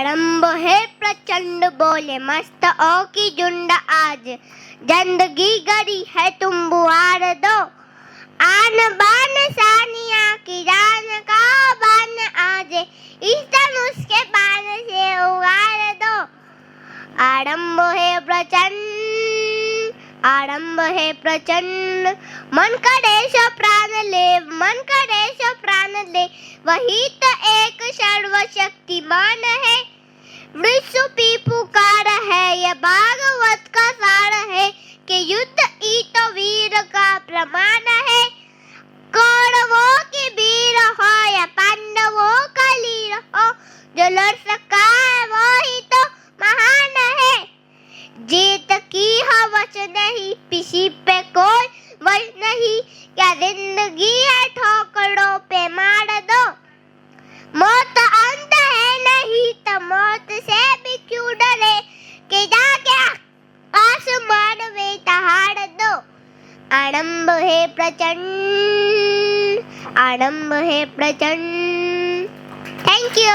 आरंभ है प्रचंड बोले मस्तकों की झुंड आज, जिंदगी गरी है तुम बुआर दो, आन बान सानिया की जान का बान आज, इस धनुष के बाण से उगार दो। आरंभ है प्रचंड मन करे सो प्राण ले वही तो एक सर्वशक्तिमान है, विश्व पुकार है ये भागवत का सार है कि युद्ध ही तो वीर का प्रमाण है। कौरवों की वीर हो या पांडवों का लीर हो, जो लड़ सका है वो ही तो महान है। जीत की हवस नहीं किसी पे कोई वश नहीं, क्या जिंदगी है ठोकरों पे मार दो। मौत अंत है नहीं तो मौत से भी क्यों डरे, कि जाके आसमान में दहाड़ दो। आरंभ है प्रचंड, आरंभ है प्रचंड। Thank you.